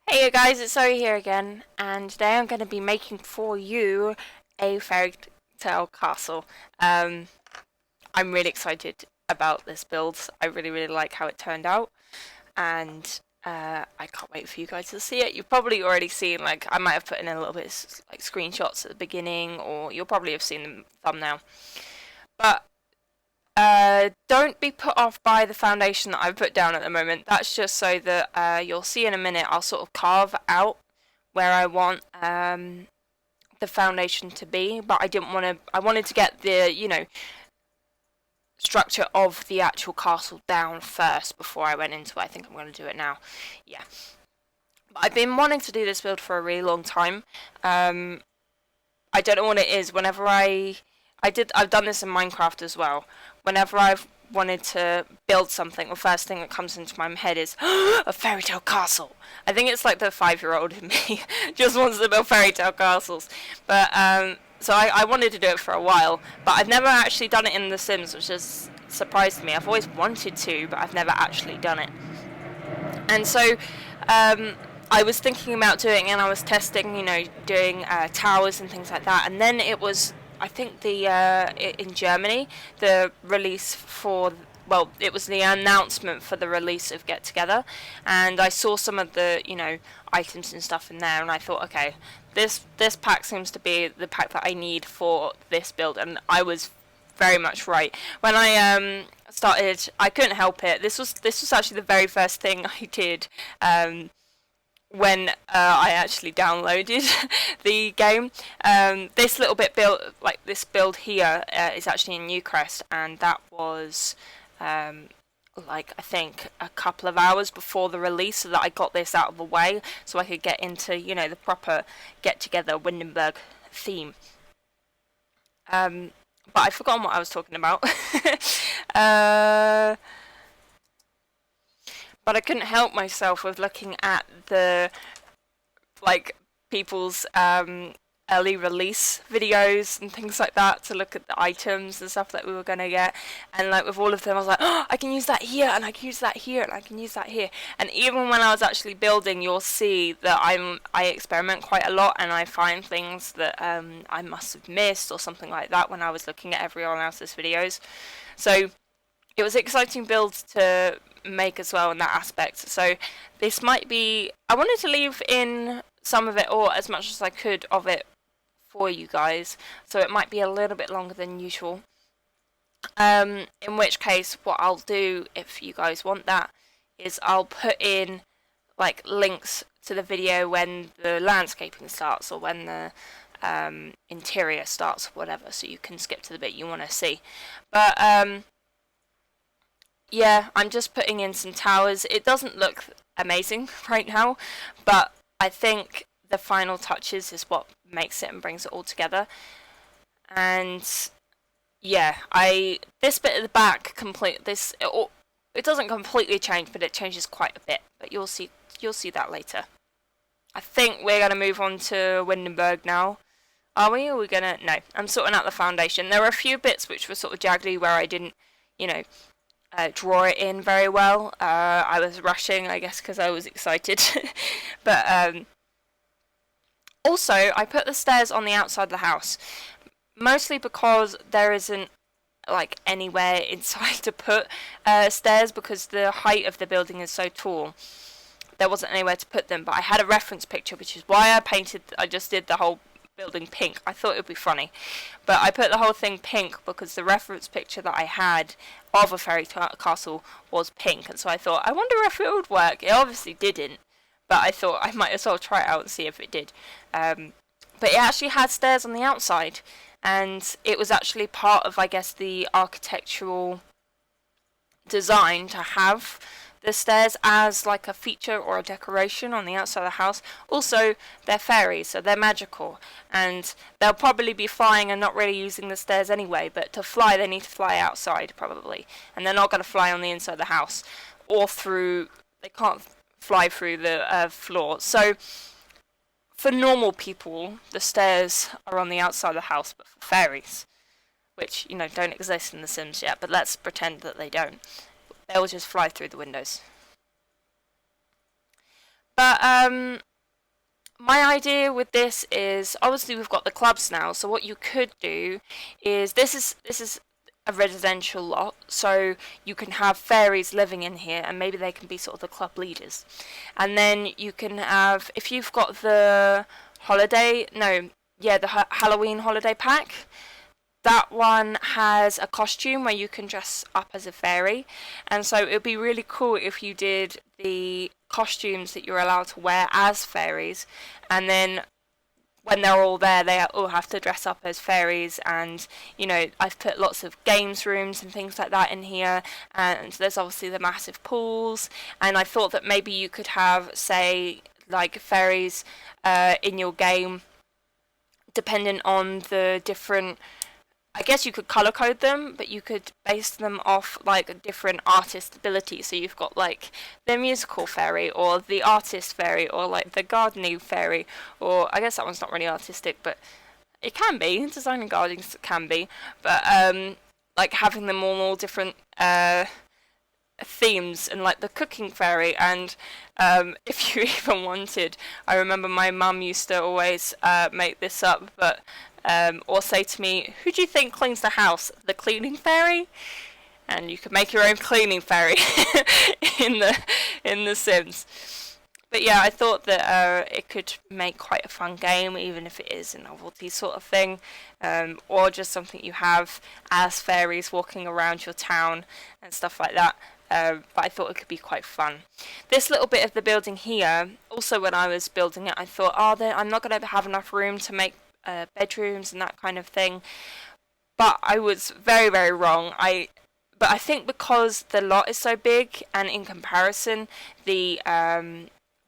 Hey guys, it's Zoe here again, and today I'm going to be making for you a fairy tale castle. I'm really excited about this build. I really like how it turned out, and I can't wait for you guys to see it. You've probably already seen, like, I might have put in a little bit of, like, screenshots at the beginning, or you'll probably have seen the thumbnail. But don't be put off by the foundation that I've put down at the moment. That's just so that you'll see in a minute I'll sort of carve out where I want the foundation to be, but I wanted to get the, structure of the actual castle down first before I went into it. I think I'm going to do it now. Yeah. But I've been wanting to do this build for a really long time. I don't know what it is. Whenever I've done this in Minecraft as well. Whenever I've wanted to build something, the first thing that comes into my head is a fairy tale castle. I think it's like the 5-year-old in me just wants to build fairy tale castles. But so I wanted to do it for a while, but I've never actually done it in The Sims, which has surprised me. I've always wanted to, but I've never actually done it. And so I was thinking about doing it, and I was testing, doing towers and things like that. And then it was, I think, in Germany, the release for, well, it was the announcement for the release of Get Together, and I saw some of the, items and stuff in there, and I thought, okay, this pack seems to be the pack that I need for this build, and I was very much right. When I started, I couldn't help it. This was actually the very first thing I did. When I actually downloaded the game, this little bit build, like this build here, is actually in Newcrest, and that was like, I think a couple of hours before the release, so that I got this out of the way, so I could get into the proper get together Windenburg theme. But I've forgotten what I was talking about. But I couldn't help myself with looking at the, like, people's early release videos and things like that to look at the items and stuff that we were going to get. And, like, with all of them, I was like, oh, I can use that here, and I can use that here, and I can use that here. And even when I was actually building, you'll see that I experiment quite a lot, and I find things that I must have missed or something like that when I was looking at everyone else's videos. So it was an exciting build to make as well in that aspect. So this might be, I wanted to leave in some of it, or as much as I could of it, for you guys, so it might be a little bit longer than usual. In which case, what I'll do, if you guys want that, is I'll put in, like, links to the video when the landscaping starts, or when the interior starts, or whatever, so you can skip to the bit you want to see. But yeah, I'm just putting in some towers. It doesn't look amazing right now, but I think the final touches is what makes it and brings it all together. And yeah, this bit at the back it doesn't completely change, but it changes quite a bit. But you'll see that later. I think we're gonna move on to Windenburg now. Are we? Or are we gonna? No, I'm sorting out the foundation. There were a few bits which were sort of jaggedy where I didn't, draw it in very well. I was rushing, I guess, because I was excited. But also, I put the stairs on the outside of the house, mostly because there isn't, like, anywhere inside to put stairs, because the height of the building is so tall. There wasn't anywhere to put them, but I had a reference picture, which is why I just did the whole building pink. I thought it would be funny, but I put the whole thing pink because the reference picture that I had of a fairy castle was pink, and so I thought, I wonder if it would work. It obviously didn't, but I thought I might as well try it out and see if it did. But it actually had stairs on the outside, and it was actually part of, I guess, the architectural design to have the stairs as like a feature or a decoration on the outside of the house. Also, they're fairies, so they're magical, and they'll probably be flying and not really using the stairs anyway, but to fly they need to fly outside probably, and they're not going to fly on the inside of the house, or they can't fly through the floor. So for normal people, the stairs are on the outside of the house, but for fairies, which, you know, don't exist in The Sims yet, but let's pretend that they don't. They'll just fly through the windows. But my idea with this is, obviously we've got the clubs now, so what you could do is, this is a residential lot, so you can have fairies living in here, and maybe they can be sort of the club leaders. And then you can have, if you've got the Halloween holiday pack, that one has a costume where you can dress up as a fairy, and so it would be really cool if you did the costumes that you're allowed to wear as fairies, and then when they're all there, they all have to dress up as fairies. And, you know, I've put lots of games rooms and things like that in here, and there's obviously the massive pools, and I thought that maybe you could have, say, like fairies in your game, depending on the different, I guess you could color code them, but you could base them off like different artist abilities. So you've got like the musical fairy, or the artist fairy, or like the gardening fairy, or I guess that one's not really artistic, but it can be. Designing gardens can be, but like having them all different themes, and like the cooking fairy. And if you even wanted, I remember my mum used to always make this up, but or say to me, who do you think cleans the house? The cleaning fairy? And you could make your own cleaning fairy in the Sims. But yeah, I thought that it could make quite a fun game, even if it is a novelty sort of thing, or just something you have as fairies walking around your town and stuff like that. But I thought it could be quite fun. This little bit of the building here, also when I was building it, I thought, I'm not going to have enough room to make bedrooms and that kind of thing, but I was very, very wrong. But I think because the lot is so big, and in comparison the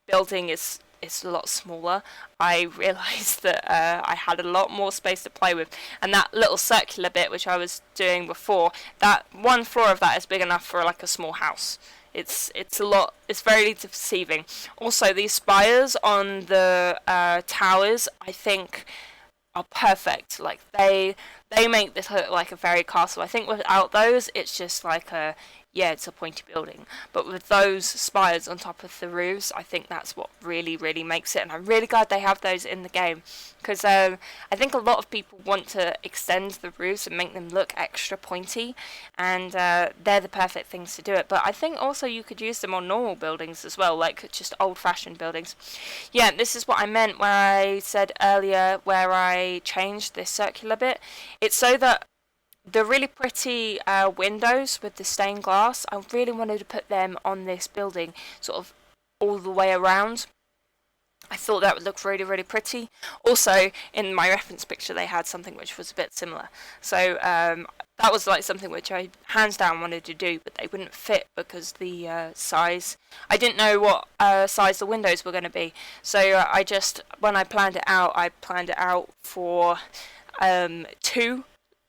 building is a lot smaller, I realised that I had a lot more space to play with, and that little circular bit which I was doing before, that one floor of that is big enough for like a small house. It's a lot. It's very deceiving. Also, these spires on the towers, I think, are perfect. Like they make this look like a fairy castle. I think without those, it's just like it's a pointy building. But with those spires on top of the roofs, I think that's what really, really makes it. And I'm really glad they have those in the game, because I think a lot of people want to extend the roofs and make them look extra pointy, and they're the perfect things to do it. But I think also you could use them on normal buildings as well, like just old-fashioned buildings. Yeah, this is what I meant where I said earlier where I changed this circular bit. It's so that the really pretty windows with the stained glass, I really wanted to put them on this building, sort of all the way around. I thought that would look really, really pretty. Also, in my reference picture, they had something which was a bit similar. So that was like something which I hands down wanted to do, but they wouldn't fit because the size. I didn't know what size the windows were going to be. So when I planned it out for 2.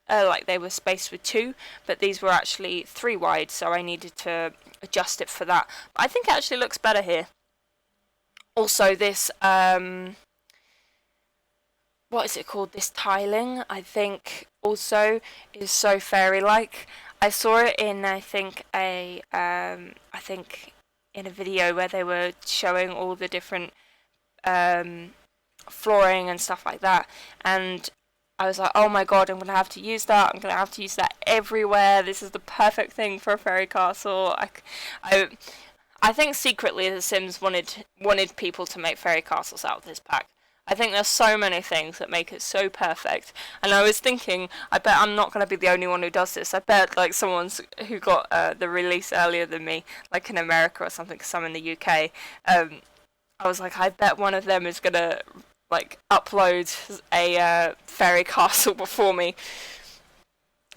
Like they were spaced with 2, but these were actually 3 wide, so I needed to adjust it for that. But I think it actually looks better here. Also, this what is it called? This tiling, I think, also is so fairy-like. I saw it in, I think in a video where they were showing all the different flooring and stuff like that, and I was like, oh my god, I'm going to have to use that. I'm going to have to use that everywhere. This is the perfect thing for a fairy castle. I think secretly The Sims wanted people to make fairy castles out of this pack. I think there's so many things that make it so perfect. And I was thinking, I bet I'm not going to be the only one who does this. I bet like someone's who got the release earlier than me, like in America or something, because I'm in the UK. I was like, I bet one of them is going to like upload a fairy castle before me,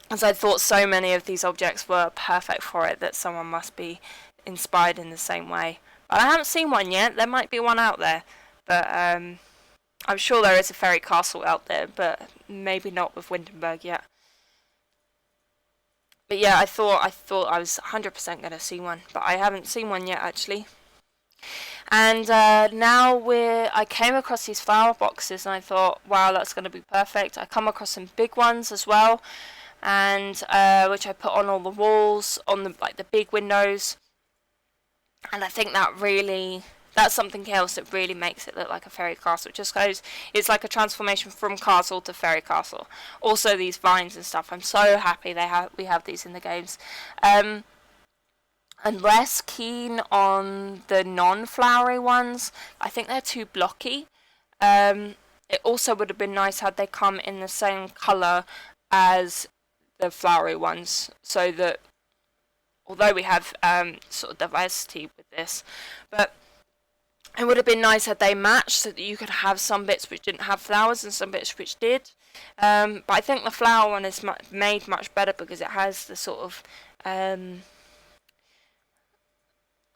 as I thought so many of these objects were perfect for it that someone must be inspired in the same way. But I haven't seen one yet. There might be one out there, but I'm sure there is a fairy castle out there, but maybe not with Windenburg yet. But yeah, I thought I was 100% going to see one, but I haven't seen one yet actually. And now I came across these flower boxes, and I thought, wow, that's going to be perfect. I come across some big ones as well, and which I put on all the walls, on the like the big windows, and I think that's something else that really makes it look like a fairy castle. Just goes, it's like a transformation from castle to fairy castle. Also, these vines and stuff. I'm so happy we have these in the games. I'm less keen on the non-flowery ones. I think they're too blocky. It also would have been nice had they come in the same colour as the flowery ones, so that although we have sort of diversity with this, but it would have been nice had they matched, so that you could have some bits which didn't have flowers and some bits which did. But I think the flower one is made much better because it has the sort of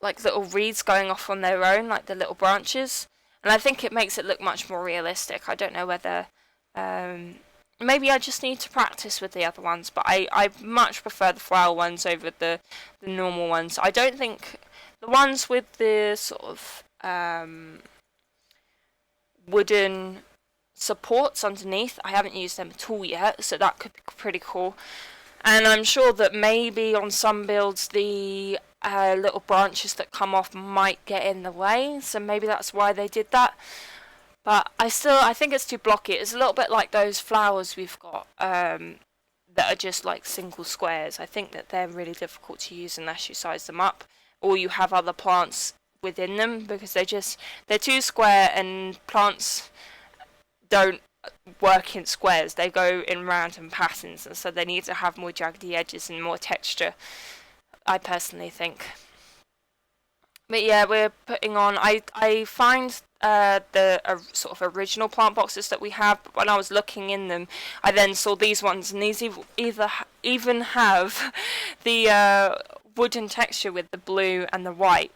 like little reeds going off on their own, like the little branches. And I think it makes it look much more realistic. I don't know whether maybe I just need to practice with the other ones, but I much prefer the flower ones over the normal ones. I don't think the ones with the sort of wooden supports underneath, I haven't used them at all yet, so that could be pretty cool. And I'm sure that maybe on some builds the little branches that come off might get in the way, so maybe that's why they did that. But I think it's too blocky. It's a little bit like those flowers we've got that are just like single squares. I think that they're really difficult to use unless you size them up or you have other plants within them, because they're too square, and plants don't work in squares. They go in random patterns, and so they need to have more jaggedy edges and more texture, I personally think. But yeah, we're putting on. I find the sort of original plant boxes that we have. But when I was looking in them, I then saw these ones, and these even have the wooden texture with the blue and the white.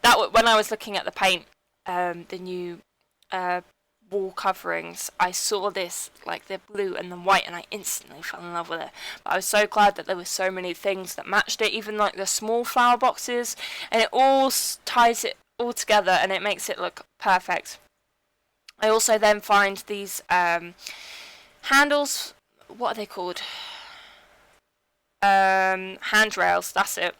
That when I was looking at the paint, the new wall coverings, I saw this, like the blue and the white, and I instantly fell in love with it. But I was so glad that there were so many things that matched it, even like the small flower boxes, and it all ties it all together, and it makes it look perfect. I also then find these handles, what are they called? Handrails, that's it.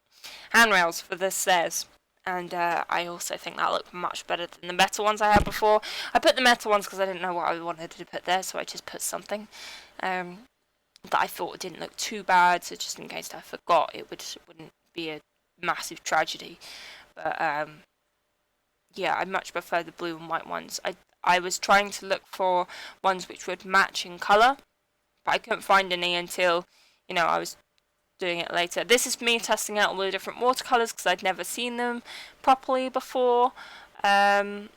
Handrails for the stairs. And I also think that looked much better than the metal ones I had before. I put the metal ones because I didn't know what I wanted to put there, so I just put something that I thought didn't look too bad, so just in case I forgot, wouldn't be a massive tragedy. But yeah, I much prefer the blue and white ones. I was trying to look for ones which would match in colour, but I couldn't find any until, I was doing it later. This is me testing out all the different watercolours because I'd never seen them properly before. I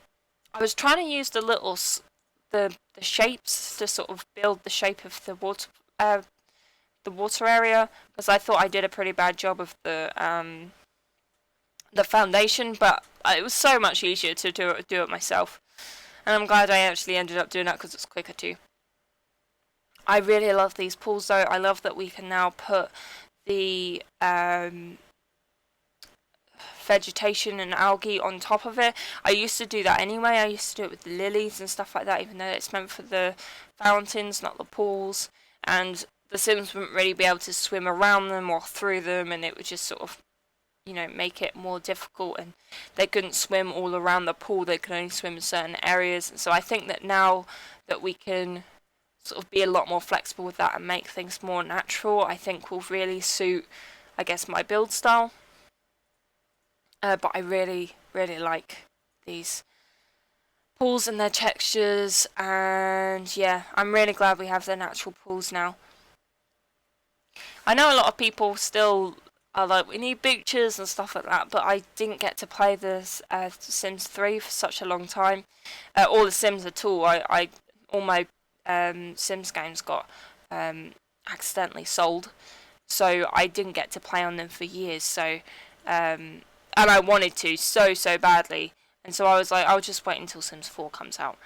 was trying to use the shapes to sort of build the shape of the water area, because I thought I did a pretty bad job of the foundation, but it was so much easier to do it myself, and I'm glad I actually ended up doing that because it's quicker too. I really love these pools though. I love that we can now put the vegetation and algae on top of it. I used to do that anyway. I used to do it with the lilies and stuff like that, even though it's meant for the fountains, not the pools, and the Sims wouldn't really be able to swim around them or through them, and it would just sort of make it more difficult, and they couldn't swim all around the pool. They could only swim in certain areas, and so I think that now that we can sort of be a lot more flexible with that and make things more natural, I think will really suit, I guess, my build style. But I really, really like these pools and their textures, and yeah, I'm really glad we have the natural pools now. I know a lot of people still are like, we need beaches and stuff like that, but I didn't get to play this Sims 3 for such a long time. Or the Sims at all. All my Sims games got accidentally sold, so I didn't get to play on them for years. So and I wanted to so badly, and so I was like, I'll just wait until Sims 4 comes out,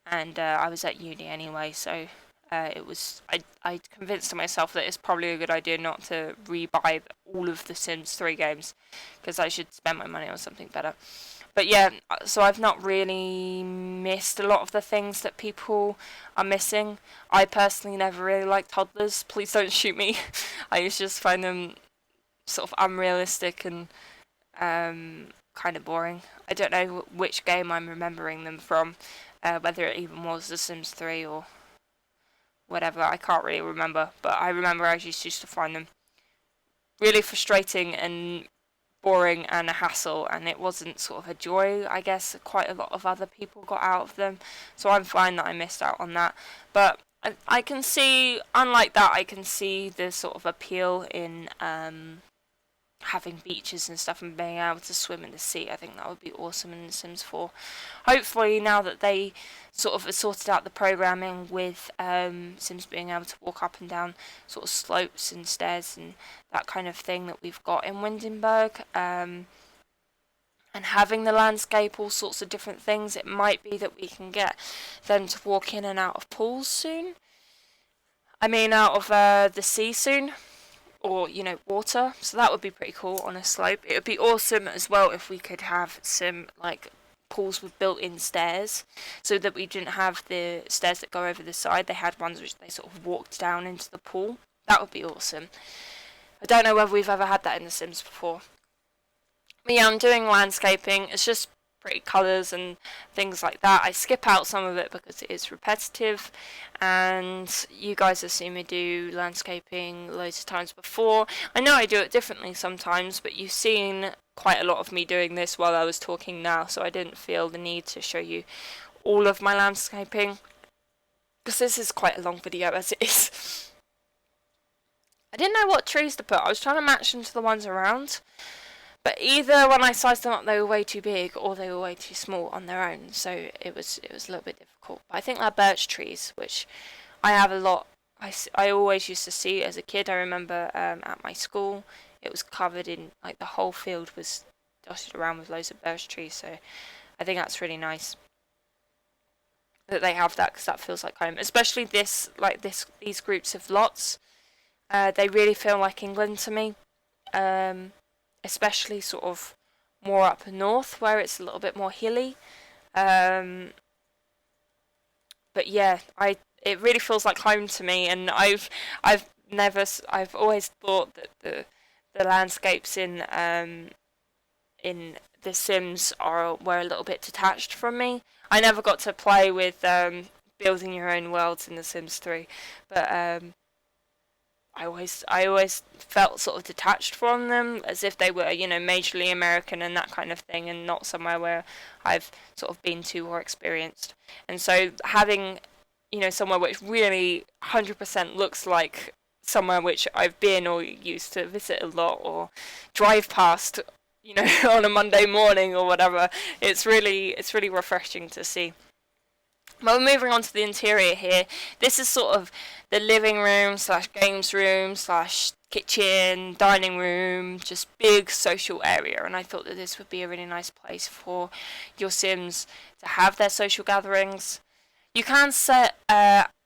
and I was at uni anyway, so I convinced myself that it's probably a good idea not to rebuy all of the Sims 3 games, because I should spend my money on something better. But yeah, so I've not really missed a lot of the things that people are missing. I personally never really liked toddlers. Please don't shoot me. I just find them sort of unrealistic and kind of boring. I don't know which game I'm remembering them from, whether it even was The Sims 3 or whatever. I can't really remember, but I remember I just used to find them really frustrating and boring and a hassle, and it wasn't sort of a joy, I guess, quite a lot of other people got out of them. So I'm fine that I missed out on that. But I can see, unlike that, I can see the sort of appeal in having beaches and stuff and being able to swim in the sea. I think that would be awesome in The Sims 4. Hopefully, now that they sort of sorted out the programming with Sims being able to walk up and down sort of slopes and stairs and that kind of thing that we've got in Windenburg, and having the landscape, all sorts of different things, it might be that we can get them to walk in and out of pools soon. I mean, out of the sea soon. Or, water. So that would be pretty cool on a slope. It would be awesome as well if we could have some, pools with built-in stairs, so that we didn't have the stairs that go over the side. They had ones which they sort of walked down into the pool. That would be awesome. I don't know whether we've ever had that in The Sims before. But yeah, I'm doing landscaping. It's just pretty colours and things like that. I skip out some of it because it is repetitive, and you guys have seen me do landscaping loads of times before. I know I do it differently sometimes, but you've seen quite a lot of me doing this while I was talking now, so I didn't feel the need to show you all of my landscaping, because this is quite a long video as it is. I didn't know what trees to put. I was trying to match them to the ones around, but either when I sized them up they were way too big or they were way too small on their own, so it was a little bit difficult. But I think they're birch trees, which I have a lot. I always used to see as a kid. I remember at my school it was covered in, the whole field was dotted around with loads of birch trees, so I think that's really nice that they have that, because that feels like home. Especially these groups of lots, they really feel like England to me. Especially sort of more up north where it's a little bit more hilly. But yeah, it really feels like home to me, and I've always thought that the landscapes in The Sims were a little bit detached from me. I never got to play with building your own worlds in The Sims 3, but I always felt sort of detached from them, as if they were, majorly American and that kind of thing, and not somewhere where I've sort of been to or experienced. And so having, somewhere which really 100% looks like somewhere which I've been or used to visit a lot or drive past, on a Monday morning or whatever, it's really refreshing to see. Well, moving on to the interior here, this is sort of the living room / games room / kitchen, dining room, just big social area, and I thought that this would be a really nice place for your Sims to have their social gatherings. You can set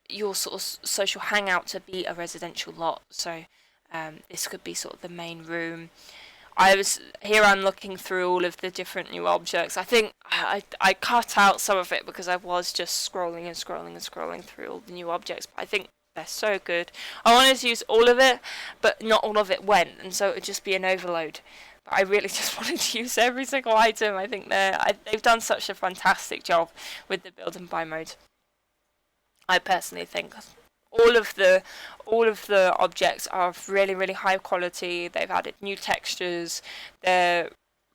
your sort of social hangout to be a residential lot, so this could be sort of the main room. I'm looking through all of the different new objects. I think I cut out some of it because I was just scrolling and scrolling and scrolling through all the new objects, but I think they're so good. I wanted to use all of it, but not all of it went, and so it would just be an overload. But I really just wanted to use every single item. I think they've done such a fantastic job with the build and buy mode. I personally think all of the objects are of really, really high quality. They've added new textures. They're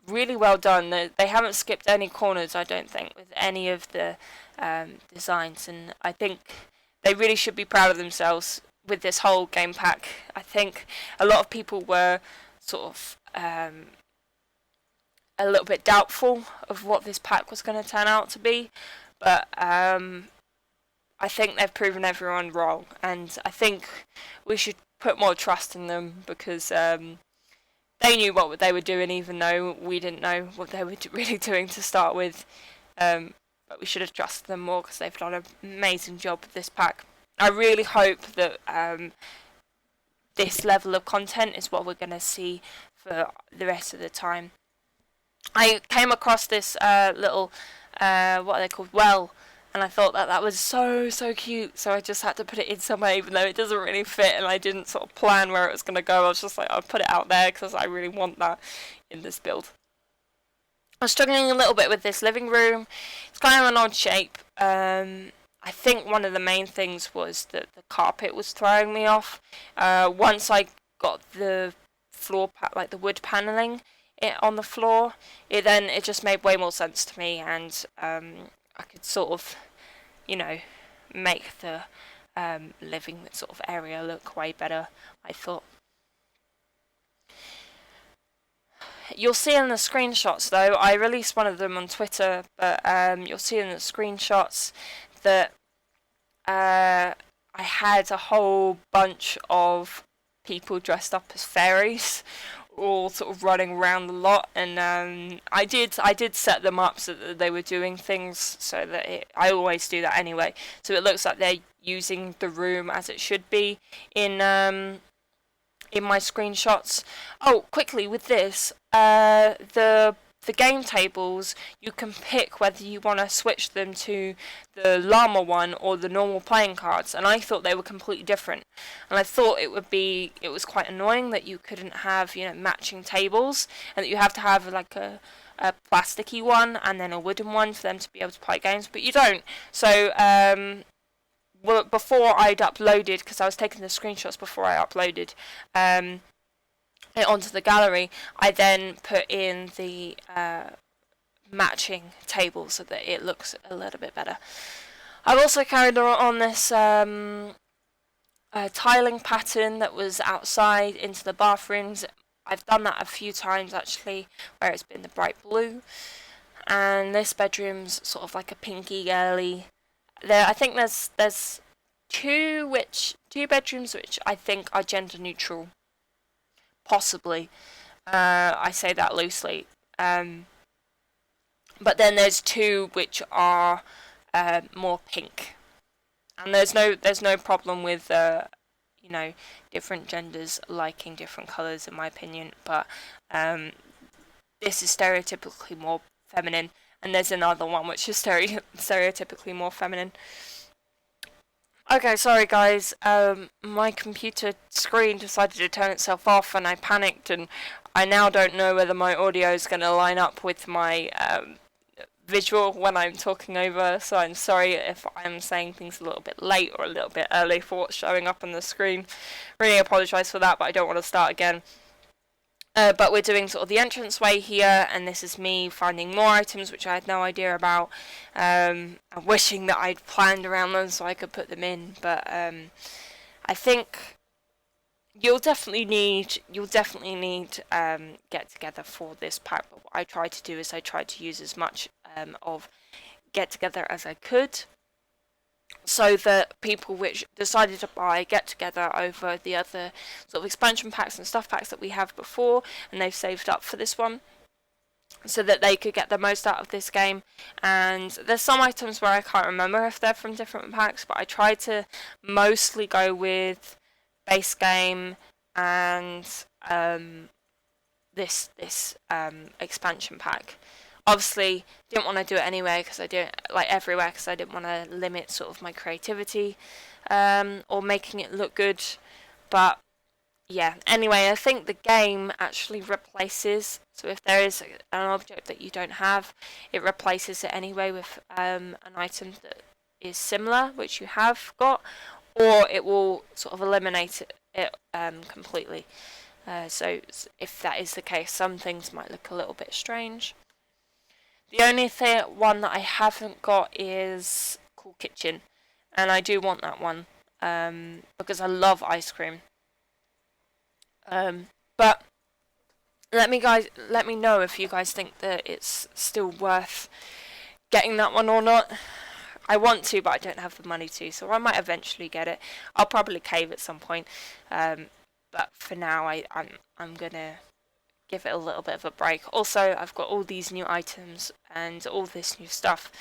really well done. They haven't skipped any corners, I don't think, with any of the designs, and I think they really should be proud of themselves with this whole game pack. I think a lot of people were sort of a little bit doubtful of what this pack was going to turn out to be, but I think they've proven everyone wrong, and I think we should put more trust in them, because they knew what they were doing, even though we didn't know what they were really doing to start with. But we should have trusted them more, because they've done an amazing job with this pack. I really hope that this level of content is what we're going to see for the rest of the time. I came across this little, what are they called, well, and I thought that was so cute, so I just had to put it in somewhere, even though it doesn't really fit, and I didn't sort of plan where it was going to go. I was just like, I'll put it out there because I really want that in this build. I was struggling a little bit with this living room. It's kind of an odd shape. I think one of the main things was that the carpet was throwing me off. Once I got the floor, like the wood paneling on the floor, it just made way more sense to me, and I could sort of, you know, make the living sort of area look way better, I thought. You'll see in the screenshots, though, I released one of them on Twitter, but you'll see in the screenshots that I had a whole bunch of people dressed up as fairies, all sort of running around the lot, and I did set them up so that they were doing things, so that I always do that anyway, so it looks like they're using the room as it should be in my screenshots. Oh, quickly with this, the game tables, you can pick whether you want to switch them to the llama one or the normal playing cards, and I thought they were completely different, and I thought it was quite annoying that you couldn't have, you know, matching tables, and that you have to have like a plasticky one and then a wooden one for them to be able to play games, but you don't. So well, before I'd uploaded, because I was taking the screenshots before I uploaded it onto the gallery, I then put in the matching table so that it looks a little bit better. I've also carried on this tiling pattern that was outside into the bathrooms. I've done that a few times actually, where it's been the bright blue, and this bedroom's sort of like a pinky girly. I think there's two bedrooms which I think are gender neutral. Possibly. I say that loosely. But then there's two which are more pink. And there's no problem with you know, different genders liking different colours, in my opinion, but this is stereotypically more feminine, and there's another one which is stereotypically more feminine. Okay, sorry guys, my computer screen decided to turn itself off and I panicked, and I now don't know whether my audio is going to line up with my visual when I'm talking over, so I'm sorry if I'm saying things a little bit late or a little bit early for what's showing up on the screen. Really apologise for that, but I don't want to start again. But we're doing sort of the entranceway here, and this is me finding more items which I had no idea about. I'm wishing that I'd planned around them so I could put them in, but I think you'll definitely need get together for this pack. But what I tried to do is I tried to use as much of get together as I could, so that people which decided to buy get together over the other sort of expansion packs and stuff packs that we have before, and they've saved up for this one, so that they could get the most out of this game. And there's some items where I can't remember if they're from different packs, but I tried to mostly go with base game and this expansion pack. Obviously, didn't want to do it anyway because I didn't like everywhere because I didn't want to limit sort of my creativity or making it look good. But yeah, anyway, I think the game actually replaces. So if there is an object that you don't have, it replaces it anyway with an item that is similar, which you have got, or it will sort of eliminate it completely. So if that is the case, some things might look a little bit strange. The only one that I haven't got is Cool Kitchen, and I do want that one because I love ice cream. But let me know if you guys think that it's still worth getting that one or not. I want to, but I don't have the money to, so I might eventually get it. I'll probably cave at some point, but for now I'm gonna give it a little bit of a break. Also, I've got all these new items and all this new stuff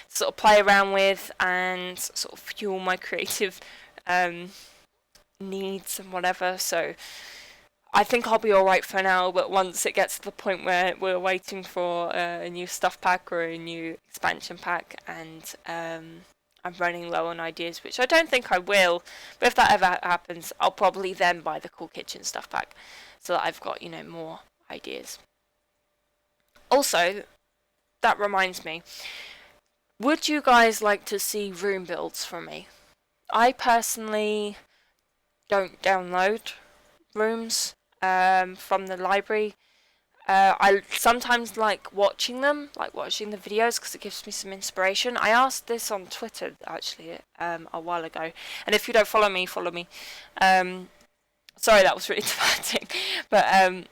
to sort of play around with and sort of fuel my creative needs and whatever, so I think I'll be alright for now, but once it gets to the point where we're waiting for a new stuff pack or a new expansion pack, and I'm running low on ideas, which I don't think I will, but if that ever happens, I'll probably then buy the Cool Kitchen stuff pack, so that I've got, more ideas. Also, that reminds me, would you guys like to see room builds from me? I personally don't download rooms from the library. I sometimes like watching them, like watching the videos, because it gives me some inspiration. I asked this on Twitter, actually, a while ago. And if you don't follow me, follow me. Sorry, that was really demanding. But,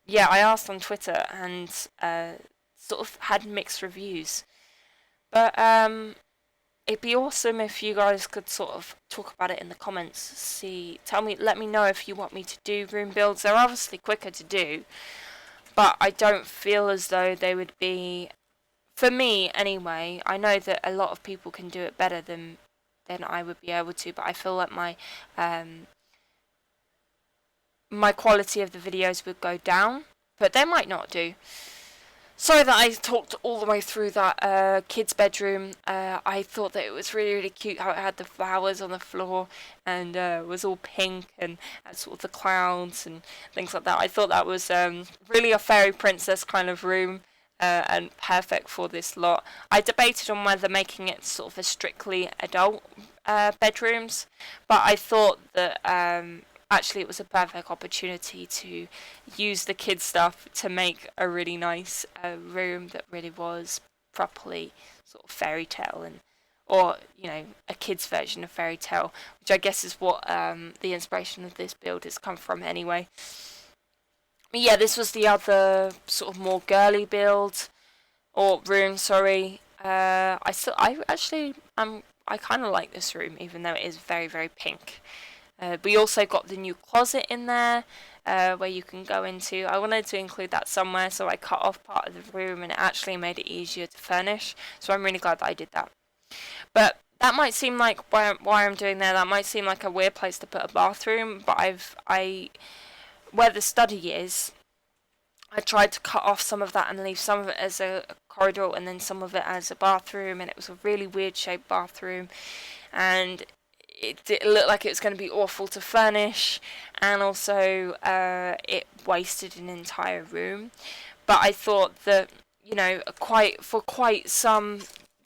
yeah, I asked on Twitter and sort of had mixed reviews. But it'd be awesome if you guys could sort of talk about it in the comments. Let me know if you want me to do room builds. They're obviously quicker to do, but I don't feel as though they would be, for me anyway. I know that a lot of people can do it better than I would be able to, but I feel like my quality of the videos would go down, but they might not do. Sorry that I talked all the way through that kid's bedroom. I thought that it was really, really cute how it had the flowers on the floor and was all pink and sort of the clouds and things like that. I thought that was really a fairy princess kind of room and perfect for this lot. I debated on whether making it sort of a strictly adult bedrooms, but I thought that actually it was a perfect opportunity to use the kids stuff to make a really nice room that really was properly sort of fairy tale, and or a kids version of fairy tale, which I guess is what the inspiration of this build has come from anyway. But yeah, this was the other sort of more girly build or room, sorry. I kind of like this room, even though it is very, very pink. We also got the new closet in there where you can go into. I wanted to include that somewhere, so I cut off part of the room and it actually made it easier to furnish. So I'm really glad that I did that. But that might seem like why I'm doing there. That might seem like a weird place to put a bathroom, but where the study is, I tried to cut off some of that and leave some of it as a corridor and then some of it as a bathroom, and it was a really weird shaped bathroom, and it looked like it was going to be awful to furnish, and also it wasted an entire room. But I thought that for quite some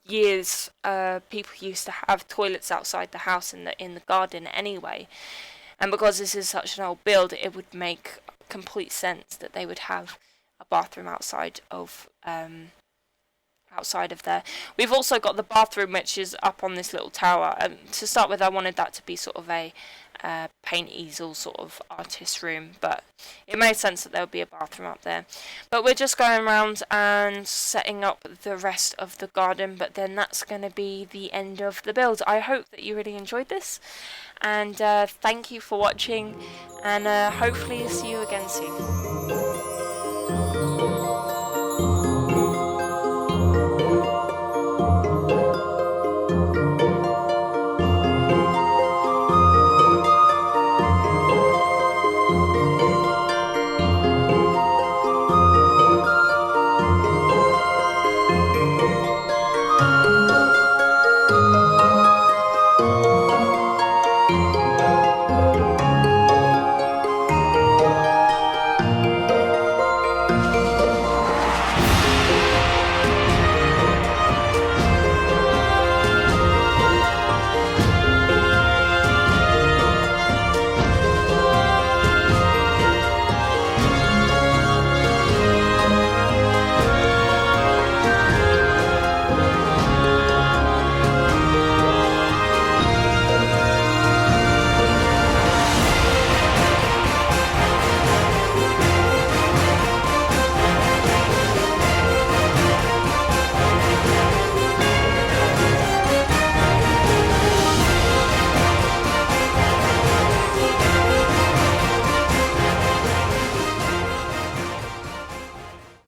years, people used to have toilets outside the house in the garden anyway, and because this is such an old build, it would make complete sense that they would have a bathroom outside of there. We've also got the bathroom, which is up on this little tower, and to start with I wanted that to be sort of a paint easel sort of artist room, but it made sense that there would be a bathroom up there. But we're just going around and setting up the rest of the garden, but then that's going to be the end of the build. I hope that you really enjoyed this, and thank you for watching, and hopefully see you again soon.